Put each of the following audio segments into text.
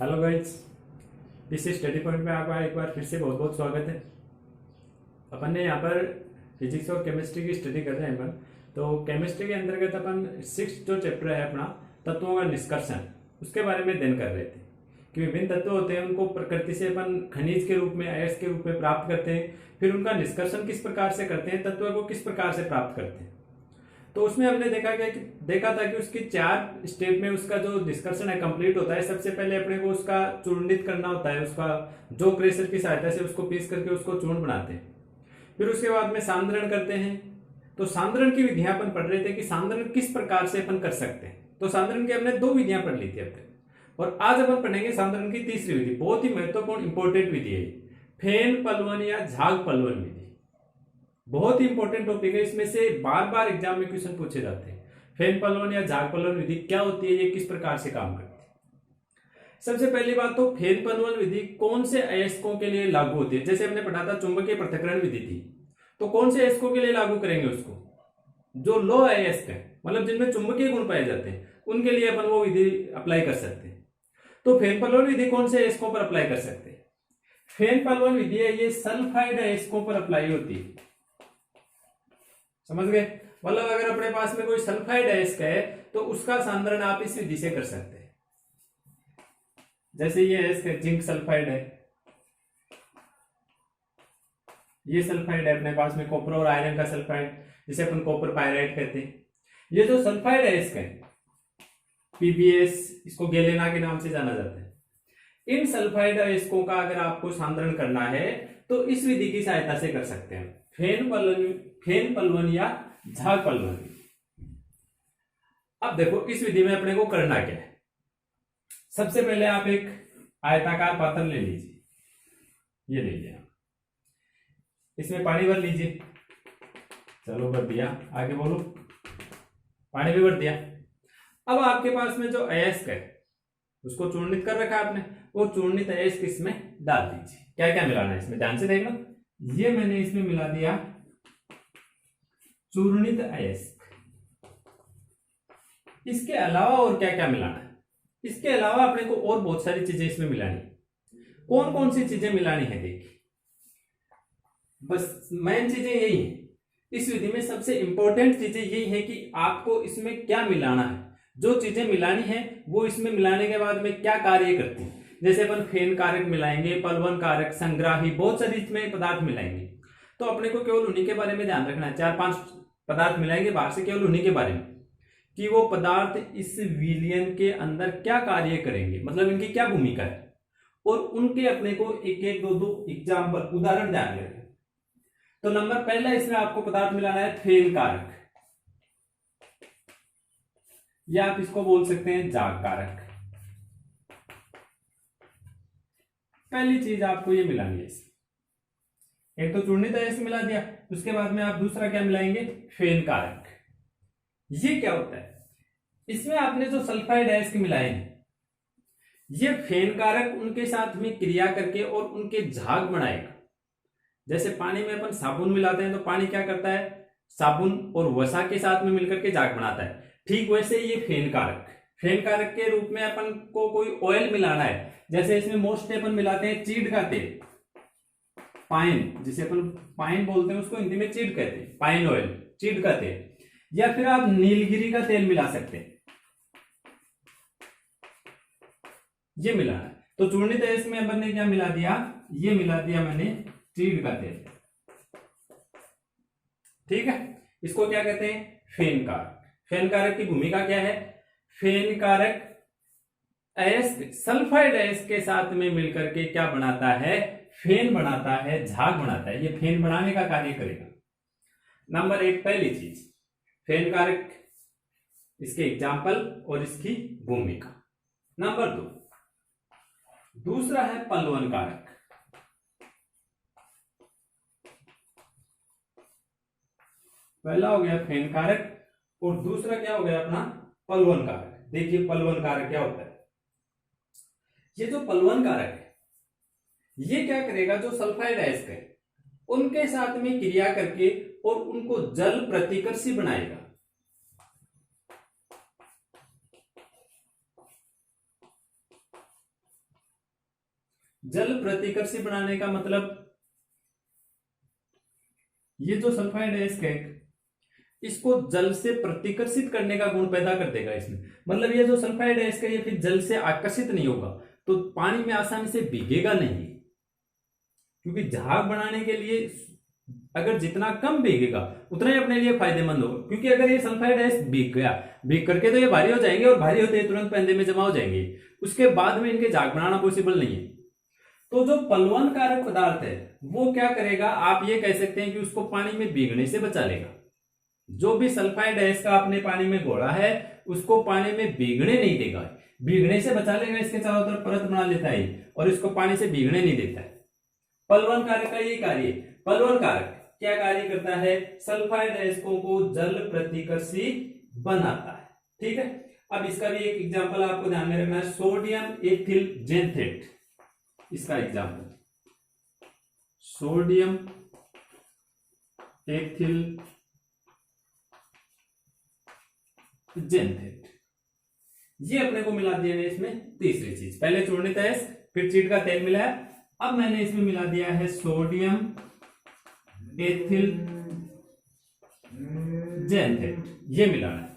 Hello guys, इस study point में आपका एक बार फिर से बहुत बहुत स्वागत है। अपन ने यहाँ पर फिजिक्स और केमिस्ट्री की स्टडी कर रहे हैं अपन। तो केमिस्ट्री के अंतर्गत अपन 6 जो चैप्टर है अपना तत्वों का निष्कर्षण, उसके बारे में अध्ययन कर रहे थे कि विभिन्न तत्व होते हैं, उनको प्रकृति से अपन खनिज के रूप में, अयस्क के रूप में प्राप्त करते हैं। फिर उनका निष्कर्षण किस प्रकार से करते हैं, तत्व को किस प्रकार से प्राप्त करते हैं। तो उसमें हमने देखा था कि उसकी 4 स्टेप में उसका जो निष्कर्षण है कंप्लीट होता है। सबसे पहले अपने को उसका चूर्णित करना होता है, उसका जो क्रेशर की सहायता से उसको पीस करके उसको चूर्ण बनाते हैं। फिर उसके बाद में सांद्रण करते हैं। तो सांद्रण की विधियां अपन पढ़ रहे थे कि सांद्रण किस प्रकार से अपन कर सकते हैं। तो सांद्रण की हमने 2 विधियां पढ़ ली थी अब तक, और आज अपन पढ़ेंगे सांद्रण की तीसरी विधि। बहुत ही महत्वपूर्ण इंपॉर्टेंट विधि है, फेन पलवन या झाग पलवन विधि। बहुत ही इंपॉर्टेंट टॉपिक है, इसमें से बार बार एग्जाम में क्वेश्चन पूछे जाते हैं। फेन पलवन या झाग पलवन विधि क्या होती है, ये किस प्रकार से काम करती है। सबसे पहली बात तो फेन पलवन विधि कौन से अयस्कों के लिए लागू होती है। जैसे हमने पढ़ा था चुंबकीय पृथक्करण विधि थी, तो कौन से अयस्कों के लिए लागू करेंगे उसको, जो लो अयस्क है, मतलब जिनमें चुंबकीय गुण पाए जाते हैं, उनके लिए अपन वो विधि अप्लाई कर सकते हैं। तो फेन पलवन विधि कौन से अयस्कों पर अप्लाई कर सकते हैं। फेन पलवन विधि है ये सल्फाइड अयस्कों पर अप्लाई होती है। समझ गए, मतलब अगर अपने पास में कोई सल्फाइड अयस्क है तो उसका सांद्रण आप इस विधि से कर सकते हैं। जैसे ये अयस्क है, जिंक सल्फाइड है, ये सल्फाइड है अपने पास में, कॉपर और आयरन का सल्फाइड, जिसे अपन कॉपर पायराइड कहते हैं। ये जो सल्फाइड अयस्क है पीबीएस, इसको गैलेना के नाम से जाना जाता है। इन सल्फाइड अयस्कों का अगर आपको सांद्रण करना है तो इस विधि की सहायता से कर सकते हैं, फेन पलवन या झाग पलवन। अब देखो इस विधि में अपने को करना क्या है। सबसे पहले आप एक आयताकार पात्र ले लीजिए, ये ले लिया, इसमें पानी भर लीजिए। चलो भर दिया, आगे बोलो। पानी भी भर दिया। अब आपके पास में जो अयस्क है उसको चूर्णित कर रखा है आपने, वो चूर्णित अयस्क इसमें डाल दीजिए। क्या क्या मिलाना है इसमें, ध्यान से देखना। ये मैंने इसमें मिला दिया चूर्णित अयस्क। इसके अलावा और क्या क्या मिलाना है, इसके अलावा अपने को और बहुत सारी चीजें इसमें मिलानी है। कौन कौन सी चीजें मिलानी है देखिए, बस मेन चीजें यही है। इस विधि में सबसे इंपॉर्टेंट चीजें यही है कि आपको इसमें क्या मिलाना है। जो चीजें मिलानी है वो इसमें मिलाने के बाद में क्या कार्य करती है। जैसे अपन फेन कारक मिलाएंगे, पलवन कारक, संग्राही, बहुत सारी इसमें पदार्थ मिलाएंगे। तो अपने को केवल उन्हीं के बारे में ध्यान रखना है। 4-5 पदार्थ मिलाएंगे बाहर से, केवल उन्हीं के बारे में कि वो पदार्थ इस विलयन के अंदर क्या कार्य करेंगे, मतलब इनकी क्या भूमिका है, और उनके अपने को एक एक दो एग्जाम्पल, उदाहरण ध्यान में रखें। तो नंबर पहला इसमें आपको पदार्थ मिलाना है फेन कारक, या आप इसको बोल सकते हैं झाग कारक। पहली चीज आपको ये मिलानी है इसमें। एक तो चूर्णित अयस्क मिला दिया, उसके बाद में आप दूसरा क्या मिलाएंगे, फेन कारक। ये क्या होता है, इसमें आपने जो सल्फाइड अयस्क मिलाए हैं, ये फेन कारक उनके साथ में क्रिया करके और उनके झाग बनाएगा। जैसे पानी में अपन साबुन मिलाते हैं तो पानी क्या करता है, साबुन और वसा के साथ में मिलकर के झाग बनाता है। ठीक वैसे ये फेन कारक के रूप में अपन को कोई ऑयल मिलाना है। जैसे इसमें मोस्टली अपन मिलाते हैं चीड़ का तेल, पाइन, जिसे अपन पाइन बोलते हैं, उसको हिंदी में चीड़ कहते हैं, पाइन ऑयल, चीड़ का तेल, या फिर आप नीलगिरी का तेल मिला सकते हैं। ये मिलाना है। तो चूर्णित अयस्क में अपन ने क्या मिला दिया, ये मिला दिया मैंने चीड़ का तेल। ठीक है, इसको क्या कहते हैं, फेन कारक। फेन कारक की भूमिका क्या है, फेन कारक अयस्क सल्फाइड अयस्क के साथ में मिलकर के क्या बनाता है, फेन बनाता है, झाग बनाता है। ये फेन बनाने का कार्य करेगा। नंबर 1 पहली चीज फेन कारक, इसके एग्जाम्पल और इसकी भूमिका। नंबर 2 दूसरा है पलवन कारक। पहला हो गया फेन कारक और दूसरा क्या हो गया अपना, पलवन कारक। देखिए पलवन कारक क्या होता है। ये जो पलवन कारक है ये क्या करेगा, जो सल्फाइड अयस्क है उनके साथ में क्रिया करके और उनको जल प्रतिकर्षी बनाएगा। जल प्रतिकर्षी बनाने का मतलब ये जो सल्फाइड अयस्क है इसको जल से प्रतिकर्षित करने का गुण पैदा कर देगा इसमें। मतलब ये जो सल्फाइड अयस्क है ये फिर जल से आकर्षित नहीं होगा, तो पानी में आसानी से भीगेगा नहीं, क्योंकि झाग बनाने के लिए अगर जितना कम भीगेगा उतना ही अपने लिए फायदेमंद होगा। क्योंकि अगर ये सल्फाइड अयस्क भीग गया, भीग करके तो ये भारी हो जाएंगे और भारी होते ही तुरंत पेंदे में जमा हो जाएंगे, उसके बाद में इनके झाग बनाना पॉसिबल नहीं है। तो जो पलवन कारक पदार्थ है वो क्या करेगा, आप ये कह सकते हैं कि उसको पानी में भीगने से बचा लेगा। जो भी सल्फाइड अयस्क का आपने पानी में घोड़ा है उसको पानी में भीगने नहीं देगा, भीगने से बचा लेगा, इसके चारों तरफ परत बना लेता है और इसको पानी से भीगने नहीं देता है। पलवन कारक का ये कार्य। पलवन कारक क्या कार्य करता है, सल्फाइड अयस्कों को जल प्रतिकर्षी बनाता है। ठीक है, अब इसका भी एक एग्जांपल आपको ध्यान में रखना है, सोडियम एथिल जेंथेट। इसका एग्जांपल सोडियम एथिल जेंथेट, ये अपने को मिला दिया है इसमें तीसरी चीज। पहले चूर्णित अयस्क, फिर चीड़ का तेल मिला है, अब मैंने इसमें मिला दिया है सोडियम एथिल जेंथेट, ये मिलाना है।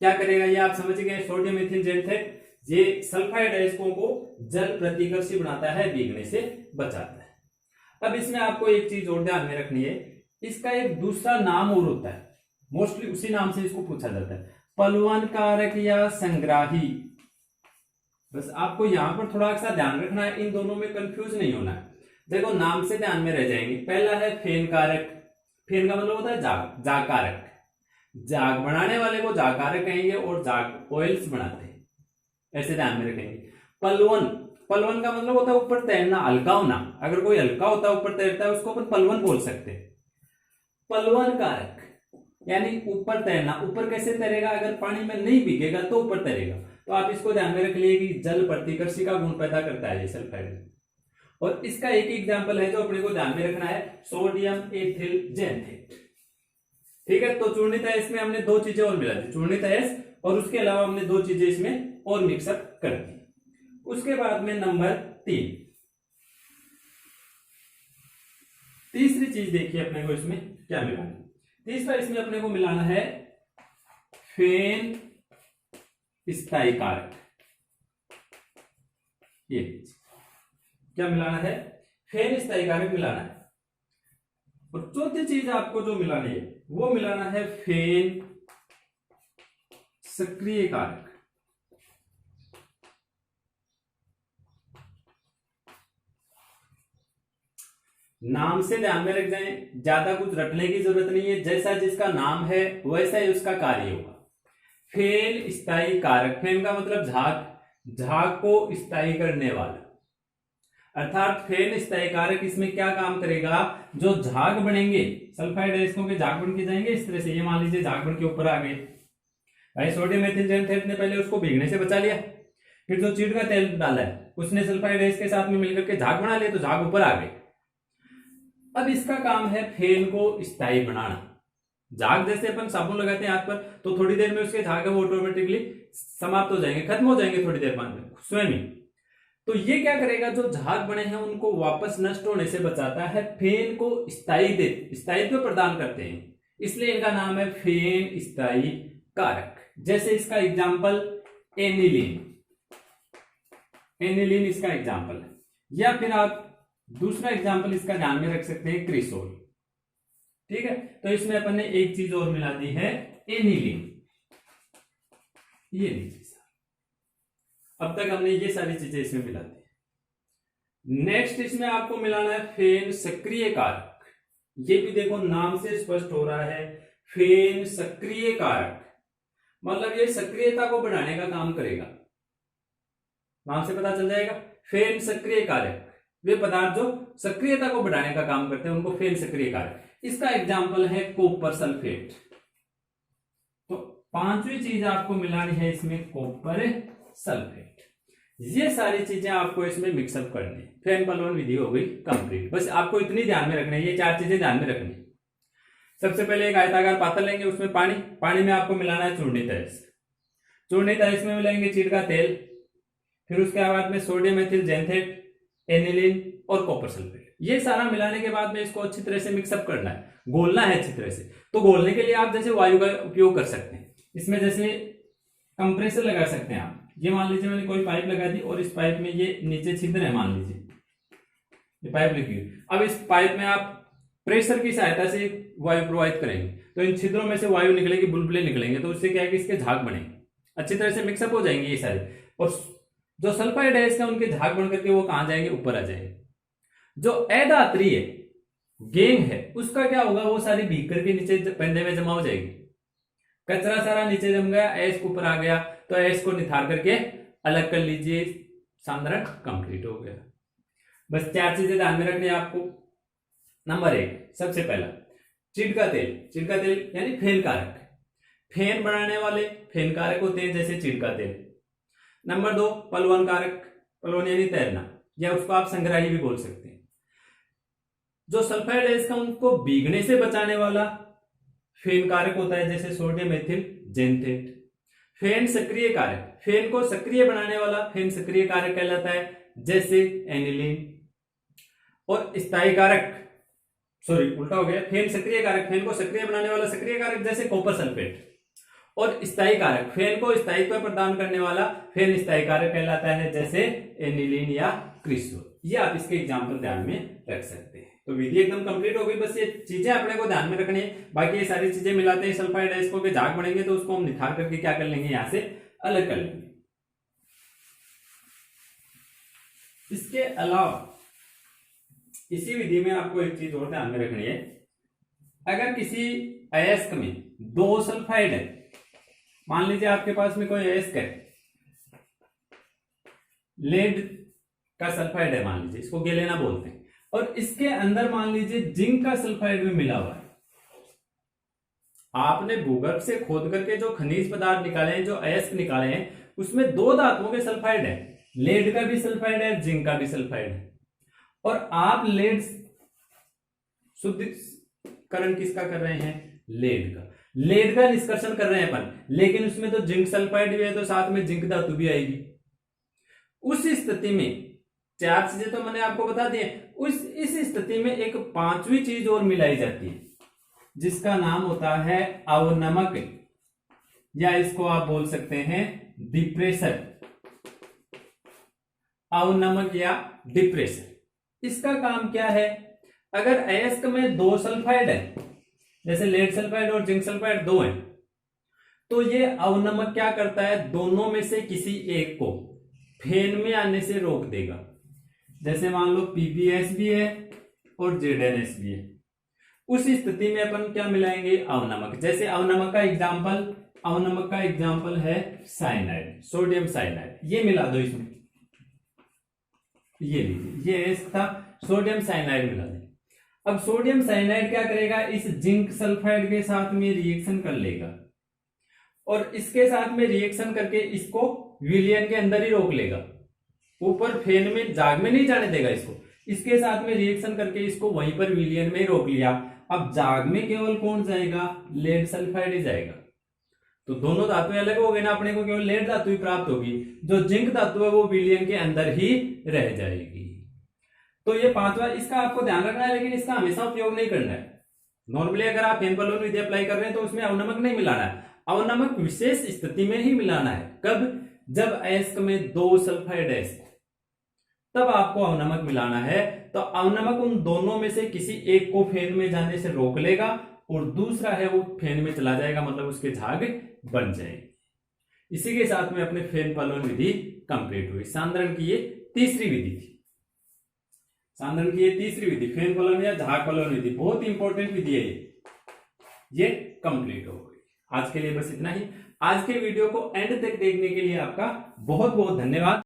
क्या करेगा ये आप समझ गए। सोडियम एथिल जेंथेट ये सल्फाइड अयस्कों को जल प्रतिकर्षी बनाता है, भीगने से बचाता है। अब इसमें आपको एक चीज और ध्यान में रखनी है, इसका एक दूसरा नाम और होता है, मोस्टली उसी नाम से इसको पूछा जाता है, पलवन कारक या संग्राही। बस आपको यहां पर थोड़ा सा ध्यान रखना है, इन दोनों में कंफ्यूज नहीं होना है। देखो नाम से ध्यान में रह जाएंगे। पहला है फेन कारक, फेन का मतलब होता है जाग, जाग कारक। जाग बनाने वाले को जाग कारक कहेंगे और जाग ऑयल्स बनाते हैं, ऐसे ध्यान में रखेंगे। पलवन, पलवन का मतलब होता है ऊपर तैरना, हल्का होना। अगर कोई हल्का होता है ऊपर तैरता है उसको अपन पलवन बोल सकते हैं। पलवन कारक यानी ऊपर तैरना। ऊपर कैसे तैरेगा, अगर पानी में नहीं भीगेगा तो ऊपर तैरेगा। तो आप इसको ध्यान में रख लिए कि जल प्रतिकर्षी का गुण पैदा करता है ये सल्फाइड। और इसका एक एग्जांपल है जो अपने को ध्यान में रखना है, सोडियम एथिल जेंथेट। ठीक है, तो चूर्णित अयस्क में हमने दो चीजें और मिला दी, चूर्णित अयस्क और उसके अलावा हमने दो चीजें इसमें और मिक्सअप कर दी। उसके बाद में नंबर 3, तीसरी चीज देखिए अपने को इसमें क्या मिलाना है। तीसरा इसमें अपने को मिलाना है फेन स्थायी कारक। ये क्या मिलाना है, फेन स्थायी कारक मिलाना है। और चौथी चीज आपको जो मिलानी है वो मिलाना है फेन सक्रिय कारक। नाम से ध्यान में रख जाएं, ज्यादा कुछ रटने की जरूरत नहीं है, जैसा जिसका नाम है वैसा ही उसका कार्य होगा। फेन स्थायी कारक, फेन का मतलब झाग, झाग को स्थायी करने वाला, अर्थात फेन स्थायी कारक इसमें क्या काम करेगा, जो झाग बनेंगे सल्फाइड अयस्कों के झाग बन के जाएंगे इस तरह से। ये मान लीजिए झाग बन के ऊपर आ गए, भाई सोडियम एथिल जेंथेट ने पहले उसको भीगने से बचा लिया, फिर जो चीड़ का तेल डाला है उसने सल्फाइड अयस्क के साथ में मिलकर के झाग बना लिया, तो झाग ऊपर आ गए। अब इसका काम है फेन को स्थायी बनाना। झाग जैसे अपन साबुन लगाते हैं हाथ पर, तो थोड़ी देर में उसके झाग है वो ऑटोमेटिकली समाप्त हो जाएंगे, खत्म हो जाएंगे थोड़ी देर बाद में स्वयं ही। तो ये क्या करेगा, जो झाग बने हैं उनको वापस नष्ट होने से बचाता है, फेन को स्थायित्व प्रदान करते हैं, इसलिए इनका नाम है फेन स्थायी कारक। जैसे इसका एग्जाम्पल एनिलीन, एनिलीन इसका एग्जाम्पल है। या फिर आप दूसरा एग्जाम्पल इसका ध्यान में रख सकते हैं क्रिसोल। ठीक है, तो इसमें अपन ने एक चीज और मिला दी है एनिलीन। ये लीजिए, अब तक हमने ये सारी चीजें इसमें मिला दी। नेक्स्ट इसमें आपको मिलाना है फेन सक्रिय कारक। ये भी देखो नाम से स्पष्ट हो रहा है, फेन सक्रिय कारक मतलब ये सक्रियता को बढ़ाने का काम करेगा, नाम से पता चल जाएगा। फेन सक्रिय कारक, वे पदार्थ जो सक्रियता को बढ़ाने का काम करते हैं उनको फेन सक्रिय कारक। इसका एग्जाम्पल है कॉपर सल्फेट। तो पांचवी चीज आपको मिलानी है इसमें कॉपर सल्फेट। ये सारी चीजें आपको इसमें मिक्सअप करनी है। फेन पलवन विधि हो गई कंप्लीट। बस आपको इतनी ध्यान में रखनी है, ये चार चीजें ध्यान में रखनी है। सबसे पहले एक आयताकार पात्र लेंगे, उसमें पानी, पानी में आपको मिलाना है चूर्णित अयस्क, चूर्णित अयस्क में मिलाएंगे चीड़ का तेल, फिर उसके बाद में सोडियम एथिल जेंथेट, एनिलीन और कॉपर सल्फेट। ये सारा मिलाने के बाद में इसको अच्छी तरह से मिक्सअप करना है, घोलना है अच्छी तरह से। तो घोलने के लिए आप जैसे वायु का उपयोग कर सकते हैं। इसमें जैसे कंप्रेसर लगा सकते हैं आप। ये मान लीजिए मैंने कोई पाइप लगा दी और इस पाइप में ये नीचे छिद्र है, मान लीजिए ये पाइप लगी हुई। अब इस पाइप में आप प्रेशर की सहायता से वायु प्रवाहित करेंगे तो इन छिद्रों में से वायु निकलेगी, बुलबुले निकलेंगे, तो उससे क्या है कि इसके झाग बनेंगे, अच्छी तरह से मिक्सअप हो जाएंगे ये सारे। और जो सल्फाइड है इसका उनके झाग बन करके वो कहां जाएंगे, ऊपर आ जाएंगे। जो अधात्रीय गेंग है उसका क्या होगा, वो सारी भीग करके नीचे पेंदे में जमा हो जाएगी। कचरा सारा नीचे जम गया, ऐश ऊपर आ गया, तो ऐश को निथार करके अलग कर लीजिए, सांद्रण कंप्लीट हो गया। बस 4 चीजें ध्यान में रखनी है आपको। नंबर 1, सबसे पहला चिड़ का तेल। चिड़ का तेल यानी फेन कारक, फेन बनाने वाले फेन कारक होते हैं जैसे चिड़ का तेल। नंबर 2, पलवन कारक, पलवन यानी तैरना, या उसको आप संग्राही भी बोल सकते हैं। जो सल्फाइड है इसका उनको भीगने से बचाने वाला फेन कारक होता है जैसे सोडियम एथिल जेनथेट। फेन सक्रिय कारक, फेन को सक्रिय बनाने वाला फेन सक्रिय कारक कहलाता है जैसे एनिलीन। और स्थायी कारक, सॉरी उल्टा हो गया, फेन सक्रिय कारक, फेन को सक्रिय बनाने वाला सक्रिय कारक जैसे कॉपर सल्फेट। और स्थायी कारक, फेन को स्थायित्व प्रदान करने वाला फेन स्थायी कारक कहलाता है जैसे एनिलीन या क्रिस्टोल। ये आप इसके एग्जाम्पल ध्यान में रख सकते हैं। तो विधि एकदम कंप्लीट हो गई। बस ये चीजें अपने को ध्यान में रखनी है। बाकी ये सारी चीजें मिलाते हैं सल्फाइड है, इसको के झाग बनेंगे तो उसको हम निथार करके क्या कर लेंगे, यहां से अलग कर लेंगे। इसके अलावा इसी विधि में आपको एक चीज और ध्यान में रखनी है। अगर किसी अयस्क में 2 सल्फाइड है, मान लीजिए आपके पास में कोई अयस्क है, लेड का सल्फाइड है, मान लीजिए इसको गेलेना बोलते हैं, और इसके अंदर मान लीजिए जिंक का सल्फाइड भी मिला हुआ है। आपने भूगर्भ से खोद करके जो खनिज पदार्थ निकाले हैं, जो अयस्क निकाले हैं, उसमें 2 धातुओं के सल्फाइड है, लेड का भी सल्फाइड है, जिंक का भी सल्फाइड है। और आप लेड शुद्धिकरण किसका कर रहे हैं, लेड का। लेड का निष्कर्षण कर रहे हैं अपन, लेकिन उसमें तो जिंक सल्फाइड भी है, तो साथ में जिंक धातु भी आएगी। उस स्थिति में 4 चीजें तो मैंने आपको बता दी। इस स्थिति में एक 5वीं चीज और मिलाई जाती है जिसका नाम होता है अवनमक, या इसको आप बोल सकते हैं डिप्रेसर। अवनमक या डिप्रेसर, इसका काम क्या है, अगर अयस्क में 2 सल्फाइड है, जैसे लेड सल्फाइड और जिंक सल्फाइड 2 है, तो ये अवनमक क्या करता है, दोनों में से किसी एक को फेन में आने से रोक देगा। जैसे मान लो पीबीएस भी है और जेडएनएस भी है। उस स्थिति में अपन क्या मिलाएंगे, अवनमक। जैसे अवनमक का एग्जाम्पल है साइनाइड, सोडियम साइनाइड। ये मिला दो इसमें, ये लीजिए, ये था सोडियम साइनाइड मिला दें। अब सोडियम साइनाइड क्या करेगा, इस जिंक सल्फाइड के साथ में रिएक्शन कर लेगा और इसके साथ में रिएक्शन करके इसको विलियन के अंदर ही रोक लेगा, ऊपर फेन में जाग में नहीं जाने देगा इसको। इसके साथ में रिएक्शन करके इसको वहीं पर विलियन में ही रोक लिया। अब जाग में केवल कौन जाएगा, लेड सल्फाइड ही जाएगा। तो दोनों धातुएं अलग हो गई ना, अपने को केवल लेड धातु ही प्राप्त होगी। जो जिंक धातु है वो विलियन के अंदर ही रह जाएगी। तो ये 5वां, इसका आपको ध्यान रखना है, लेकिन इसका हमेशा उपयोग नहीं करना है। नॉर्मली अगर आप फेन पलवन विधि अप्लाई कर रहे हैं तो उसमें अवनमक नहीं मिलाना है। अवनमक विशेष स्थिति में ही मिलाना है। कब, जब अयस्क में 2 सल्फाइड है तब आपको अवनमक मिलाना है। तो अवनमक उन दोनों में से किसी एक को फेन में जाने से रोक लेगा और दूसरा है वो फेन में चला जाएगा, मतलब उसके झाग बन जाएंगे। इसी के साथ में अपने फेन पलवन विधि कंप्लीट हुई। सांद्रण की ये तीसरी विधि थी। सांद्रण की ये तीसरी विधि, फेन पलवन या झाग पलवन विधि, बहुत इंपॉर्टेंट विधि है ये कंप्लीट हो गई। आज के लिए बस इतना ही। आज के वीडियो को एंड तक देखने के लिए आपका बहुत बहुत धन्यवाद।